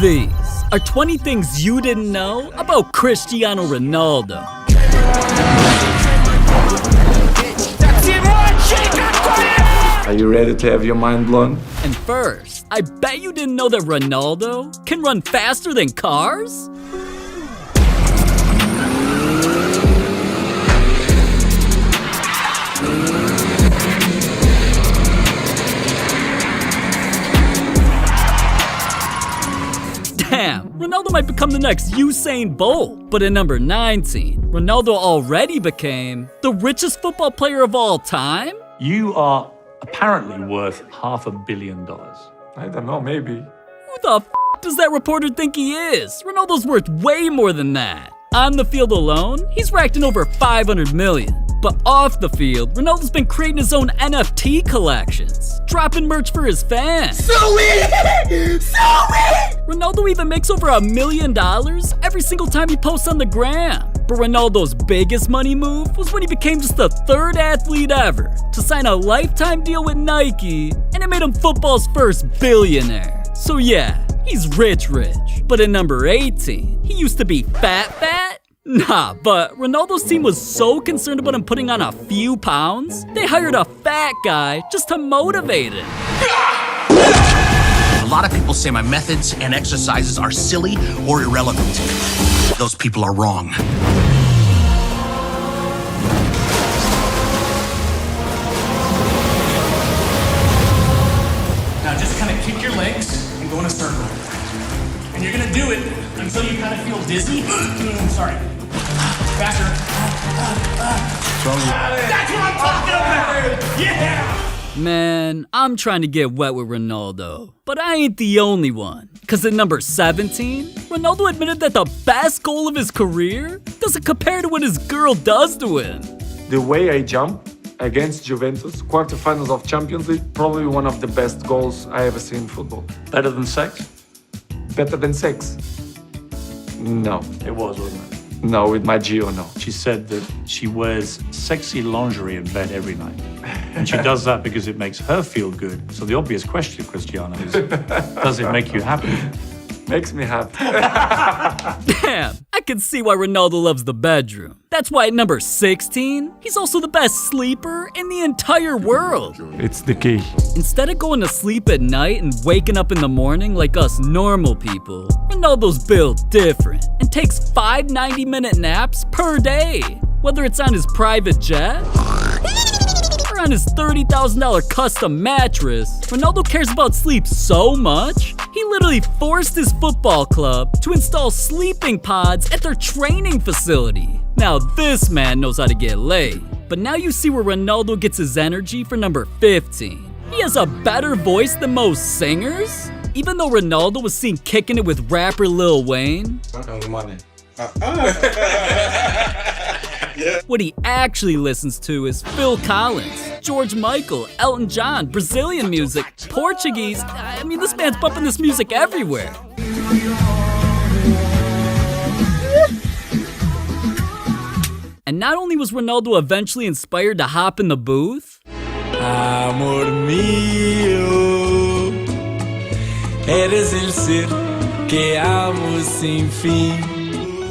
These are 20 things you didn't know about Cristiano Ronaldo. Are you ready to have your mind blown? And first, I bet you didn't know that Ronaldo can run faster than cars? Damn, Ronaldo might become the next Usain Bolt. But at number 19, Ronaldo already became the richest football player of all time? You are apparently worth $500 million. I don't know, maybe. Who the f*** does that reporter think he is? Ronaldo's worth way more than that. On the field alone, he's racked in over 500 million. But off the field, Ronaldo's been creating his own NFT collections, dropping merch for his fans. Ronaldo even makes over $1 million every single time he posts on the gram. But Ronaldo's biggest money move was when he became just the third athlete ever to sign a lifetime deal with Nike, and it made him football's first billionaire. So yeah, he's rich. But at number 18, he used to be fat? Nah, but Ronaldo's team was so concerned about him putting on a few pounds, they hired a fat guy just to motivate him. A lot of people say my methods and exercises are silly or irrelevant. Those people are wrong. Now just kind of kick your legs and go in a circle. And you're gonna do it until you kind of feel dizzy. Sorry. Faster. That's what I'm talking about! Yeah! Man, I'm trying to get wet with Ronaldo, but I ain't the only one. Cause at number 17, Ronaldo admitted that the best goal of his career doesn't compare to what his girl does to him. The way I jump against Juventus, quarterfinals of Champions League, probably one of the best goals I ever seen in football. Better than sex? Better than sex? No. It was, wasn't it? No, with my Gio, no. She said that she wears sexy lingerie in bed every night. And she does that because it makes her feel good. So the obvious question, Cristiano, is, does it make you happy? Makes me happy. Damn, I can see why Ronaldo loves the bedroom. That's why at number 16, he's also the best sleeper in the entire world. It's the key. Instead of going to sleep at night and waking up in the morning like us normal people, Ronaldo's built different and takes 5 90-minute naps per day. Whether it's on his private jet or on his $30,000 custom mattress, Ronaldo cares about sleep so much, he literally forced his football club to install sleeping pods at their training facility. Now this man knows how to get laid. But now you see where Ronaldo gets his energy for number 15. He has a better voice than most singers? Even though Ronaldo was seen kicking it with rapper Lil Wayne, what he actually listens to is Phil Collins, George Michael, Elton John, Brazilian music, Portuguese. I mean, this man's bumping this music everywhere. And not only was Ronaldo eventually inspired to hop in the booth, Amor mío, eres el ser que amo sin fin.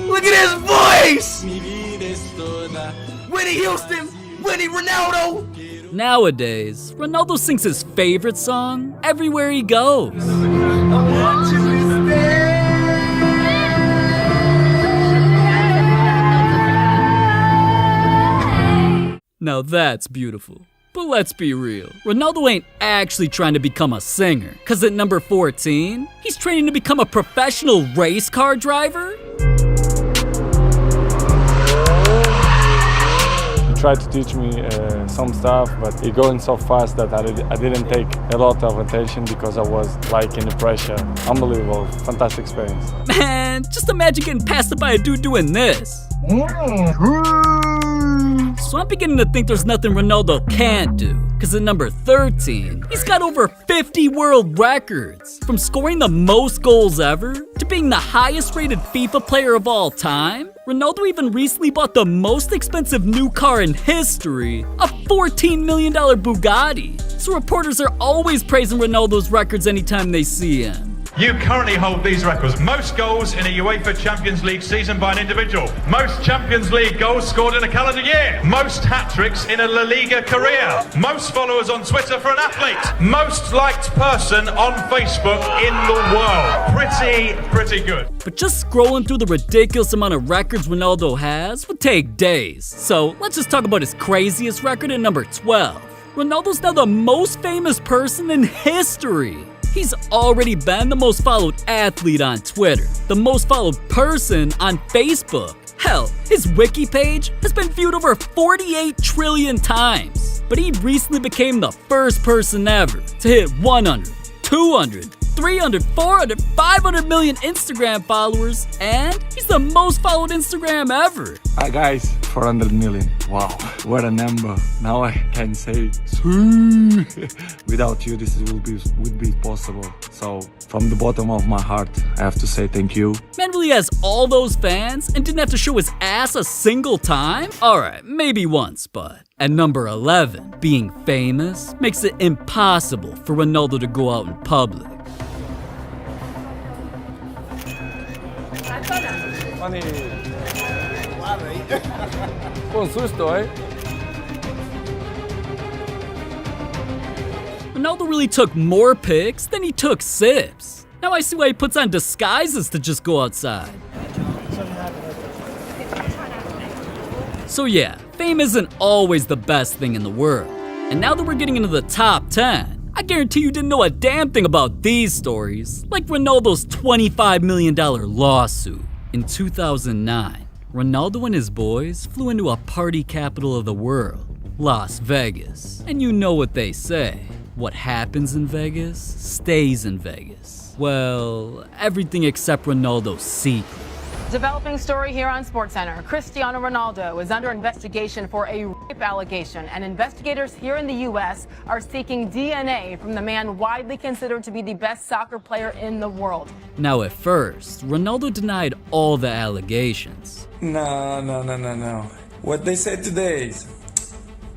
Look at his voice! Mi vida es toda. Whitney Houston! Whitney Ronaldo! nowadays, Ronaldo sings his favorite song everywhere he goes. Now that's beautiful. But let's be real, Ronaldo ain't actually trying to become a singer, cause at number 14, he's training to become a professional race car driver. He tried to teach me some stuff, but he going so fast that I didn't take a lot of attention because I was like in the pressure. Unbelievable, fantastic experience. Man, just imagine getting passed up by a dude doing this. So I'm beginning to think there's nothing Ronaldo can't do. Cause at number 13, he's got over 50 world records. From scoring the most goals ever, to being the highest rated FIFA player of all time. Ronaldo even recently bought the most expensive new car in history, a $14 million Bugatti. So reporters are always praising Ronaldo's records anytime they see him. You currently hold these records. Most goals in a UEFA Champions League season by an individual. Most Champions League goals scored in a calendar year. Most hat-tricks in a La Liga career. Most followers on Twitter for an athlete. Most liked person on Facebook in the world. Pretty good. But just scrolling through the ridiculous amount of records Ronaldo has would take days. So let's just talk about his craziest record at number 12. Ronaldo's now the most famous person in history. He's already been the most followed athlete on Twitter, the most followed person on Facebook. Hell, his wiki page has been viewed over 48 trillion times. But he recently became the first person ever to hit 100, 200, 300, 400, 500 million Instagram followers, and he's the most followed Instagram ever. Guys, 400 million. Wow, what a number. Now I can say, without you, this would be possible. So, from the bottom of my heart, I have to say thank you. Man really has all those fans and didn't have to show his ass a single time? Alright, maybe once, but at number 11, being famous makes it impossible for Ronaldo to go out in public. Con susto, Ronaldo really took more pics than he took sips. Now I see why he puts on disguises to just go outside. So yeah, fame isn't always the best thing in the world. And now that we're getting into the top 10, I guarantee you didn't know a damn thing about these stories, like Ronaldo's $25 million lawsuit. In 2009, Ronaldo and his boys flew into a party capital of the world, Las Vegas. And you know what they say, what happens in Vegas stays in Vegas. Well, everything except Ronaldo's secret. Developing story here on SportsCenter. Cristiano Ronaldo is under investigation for a rape allegation, and investigators here in the U.S. are seeking DNA from the man widely considered to be the best soccer player in the world. Now at first, Ronaldo denied all the allegations. No. What they said today is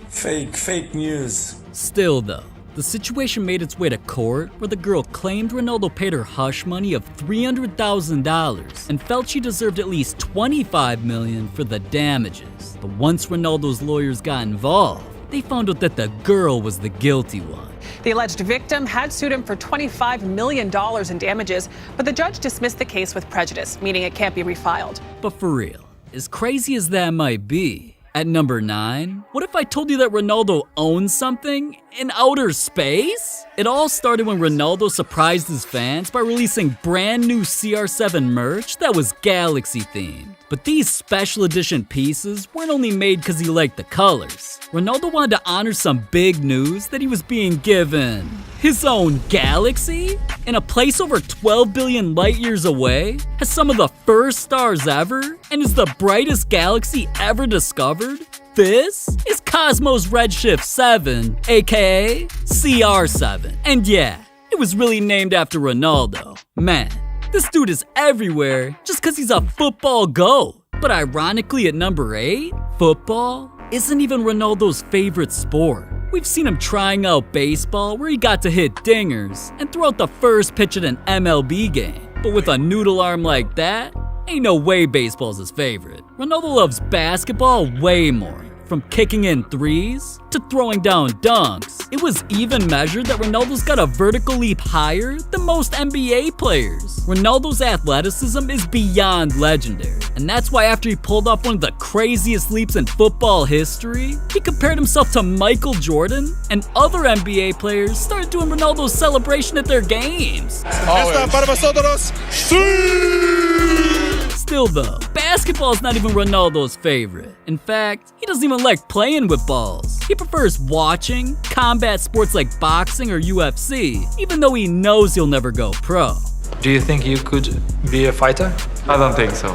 fake news. Still though, the situation made its way to court where the girl claimed Ronaldo paid her hush money of $300,000 and felt she deserved at least $25 million for the damages. But once Ronaldo's lawyers got involved, they found out that the girl was the guilty one. The alleged victim had sued him for $25 million in damages, but the judge dismissed the case with prejudice, meaning it can't be refiled. But for real, as crazy as that might be, at number 9, what if I told you that Ronaldo owns something in outer space? It all started when Ronaldo surprised his fans by releasing brand new CR7 merch that was Galaxy themed. But these special edition pieces weren't only made because he liked the colors. Ronaldo wanted to honor some big news that he was being given his own galaxy in a place over 12 billion light years away, has some of the first stars ever, and is the brightest galaxy ever discovered. This is Cosmos Redshift 7, aka CR7. And yeah, it was really named after Ronaldo. Man, this dude is everywhere just because he's a football GOAT. But ironically at number 8, football isn't even Ronaldo's favorite sport. We've seen him trying out baseball where he got to hit dingers and throw out the first pitch at an MLB game. But with a noodle arm like that, ain't no way baseball's his favorite. Ronaldo loves basketball way more. From kicking in threes to throwing down dunks. It was even measured that Ronaldo's got a vertical leap higher than most NBA players. Ronaldo's athleticism is beyond legendary. And that's why after he pulled off one of the craziest leaps in football history, he compared himself to Michael Jordan, and other NBA players started doing Ronaldo's celebration at their games. Still though, basketball's not even Ronaldo's favorite. In fact, he doesn't even like playing with balls. He prefers watching combat sports like boxing or UFC, even though he knows he'll never go pro. Do you think you could be a fighter? I don't think so.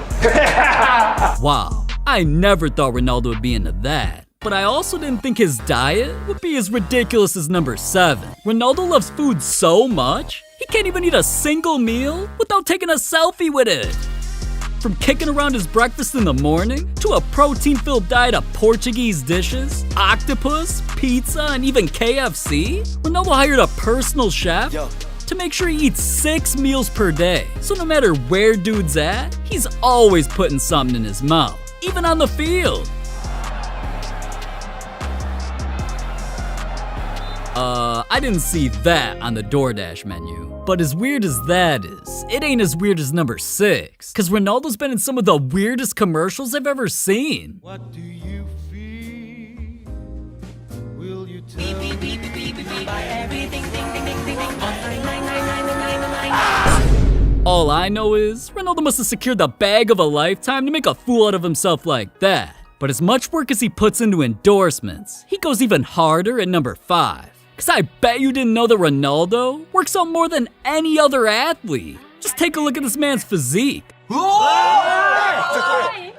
Wow, I never thought Ronaldo would be into that. But I also didn't think his diet would be as ridiculous as number 7. Ronaldo loves food so much, he can't even eat a single meal without taking a selfie with it. From kicking around his breakfast in the morning, to a protein-filled diet of Portuguese dishes, octopus, pizza, and even KFC, Ronaldo hired a personal chef to make sure he eats 6 meals per day. So no matter where dude's at, he's always putting something in his mouth, even on the field. I didn't see that on the DoorDash menu. But as weird as that is, it ain't as weird as number 6. Cause Ronaldo's been in some of the weirdest commercials I've ever seen. What do you feel? Will you tell me? All I know is, Ronaldo must have secured the bag of a lifetime to make a fool out of himself like that. But as much work as he puts into endorsements, he goes even harder at number 5. Cause I bet you didn't know that Ronaldo works out more than any other athlete. Just take a look at this man's physique. I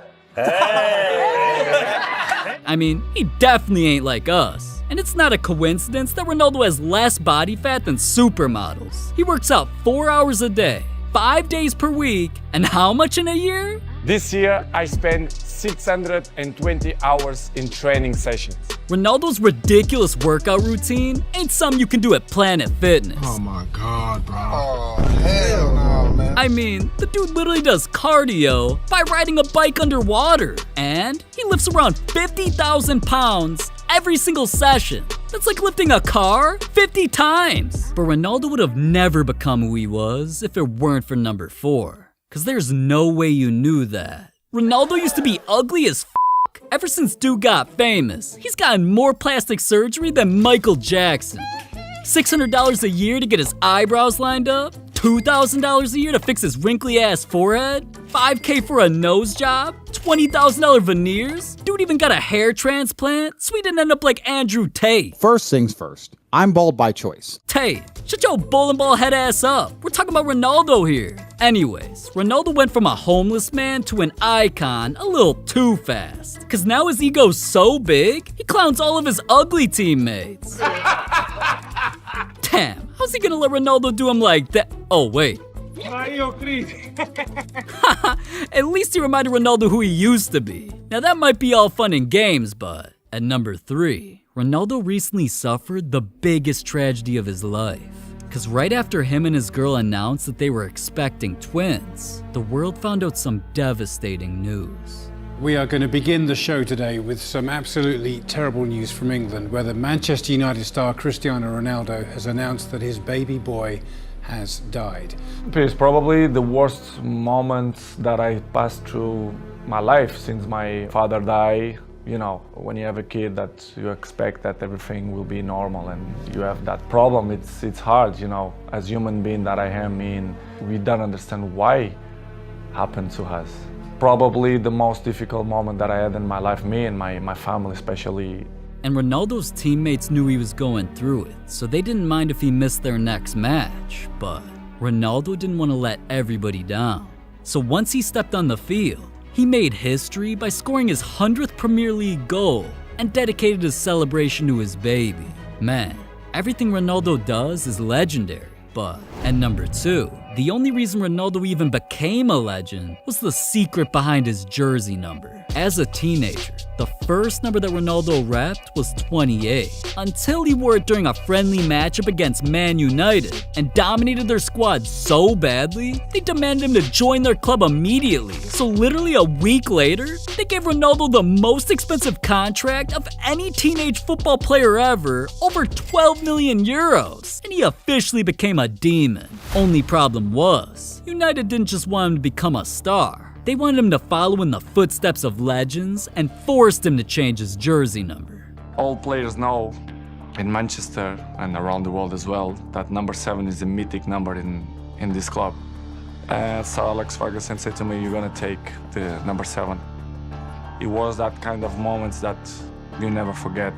mean, he definitely ain't like us. And it's not a coincidence that Ronaldo has less body fat than supermodels. He works out 4 hours a day, 5 days per week, and how much in a year? This year, I spent 620 hours in training sessions. Ronaldo's ridiculous workout routine ain't something you can do at Planet Fitness. Oh my God, bro. Oh, hell no, man. I mean, the dude literally does cardio by riding a bike underwater. And he lifts around 50,000 pounds every single session. That's like lifting a car 50 times. But Ronaldo would have never become who he was if it weren't for number 4. Cause there's no way you knew that. Ronaldo used to be ugly as f***. Ever since dude got famous, he's gotten more plastic surgery than Michael Jackson. $600 a year to get his eyebrows lined up, $2,000 a year to fix his wrinkly ass forehead, $5K for a nose job, $20,000 veneers. Dude even got a hair transplant so he didn't end up like Andrew Tate. First things first, I'm bald by choice. Tate, shut your bowling ball head ass up. We're talking about Ronaldo here. Anyways, Ronaldo went from a homeless man to an icon a little too fast. Cause now his ego's so big, he clowns all of his ugly teammates. Damn, how's he gonna let Ronaldo do him like that? Oh, wait. At least he reminded Ronaldo who he used to be. Now that might be all fun and games, but at number 3, Ronaldo recently suffered the biggest tragedy of his life. Cause right after him and his girl announced that they were expecting twins, the world found out some devastating news. We are going to begin the show today with some absolutely terrible news from England, where the Manchester United star Cristiano Ronaldo has announced that his baby boy has died. It's probably the worst moment that I passed through my life since my father died. You know, when you have a kid that you expect that everything will be normal and you have that problem, it's hard, you know. As human being that I am, we don't understand why it happened to us. Probably the most difficult moment that I had in my life, me and my family especially. And Ronaldo's teammates knew he was going through it, so they didn't mind if he missed their next match. But Ronaldo didn't want to let everybody down. So once he stepped on the field, he made history by scoring his 100th Premier League goal and dedicated his celebration to his baby. Man, everything Ronaldo does is legendary. But at number 2, the only reason Ronaldo even became a legend was the secret behind his jersey number. As a teenager, the first number that Ronaldo repped was 28, until he wore it during a friendly matchup against Man United and dominated their squad so badly, they demanded him to join their club immediately. So literally a week later, they gave Ronaldo the most expensive contract of any teenage football player ever, over 12 million euros, and he officially became a demon. Only problem was, United didn't just want him to become a star. They wanted him to follow in the footsteps of legends and forced him to change his jersey number. All players know in Manchester and around the world as well that number 7 is a mythic number in this club. So Alex Ferguson said to me, "You're gonna take the number 7." It was that kind of moments that you never forget.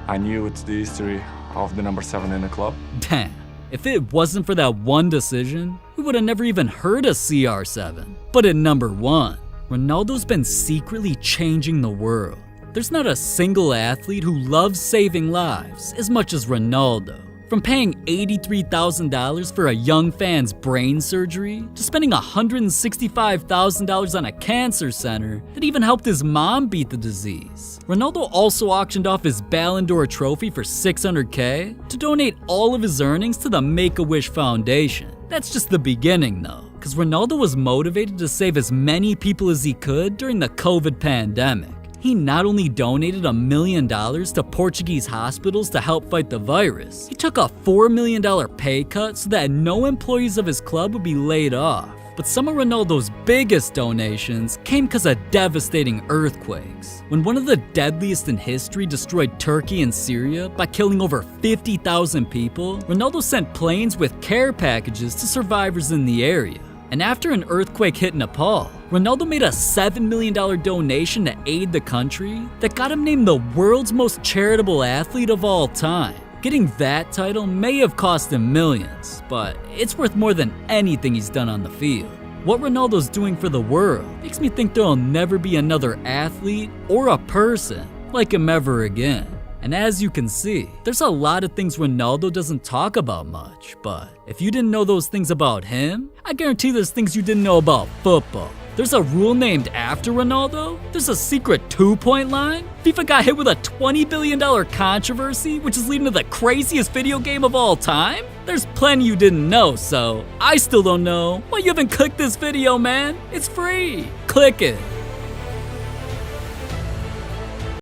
I knew it's the history of the number 7 in the club. Damn. If it wasn't for that one decision, we would have never even heard of CR7. But at number 1, Ronaldo's been secretly changing the world. There's not a single athlete who loves saving lives as much as Ronaldo. From paying $83,000 for a young fan's brain surgery, to spending $165,000 on a cancer center that even helped his mom beat the disease. Ronaldo also auctioned off his Ballon d'Or trophy for $600K to donate all of his earnings to the Make-A-Wish Foundation. That's just the beginning though, because Ronaldo was motivated to save as many people as he could during the COVID pandemic. He not only donated $1 million to Portuguese hospitals to help fight the virus, he took a $4 million pay cut so that no employees of his club would be laid off. But some of Ronaldo's biggest donations came because of devastating earthquakes. When one of the deadliest in history destroyed Turkey and Syria by killing over 50,000 people, Ronaldo sent planes with care packages to survivors in the area. And after an earthquake hit Nepal, Ronaldo made a $7 million donation to aid the country that got him named the world's most charitable athlete of all time. Getting that title may have cost him millions, but it's worth more than anything he's done on the field. What Ronaldo's doing for the world makes me think there'll never be another athlete or a person like him ever again. And as you can see, there's a lot of things Ronaldo doesn't talk about much, but if you didn't know those things about him, I guarantee there's things you didn't know about football. There's a rule named after Ronaldo, there's a secret two-point line, FIFA got hit with a $20 billion controversy, which is leading to the craziest video game of all time. There's plenty you didn't know, so I still don't know why you haven't clicked this video, man. It's free. Click it.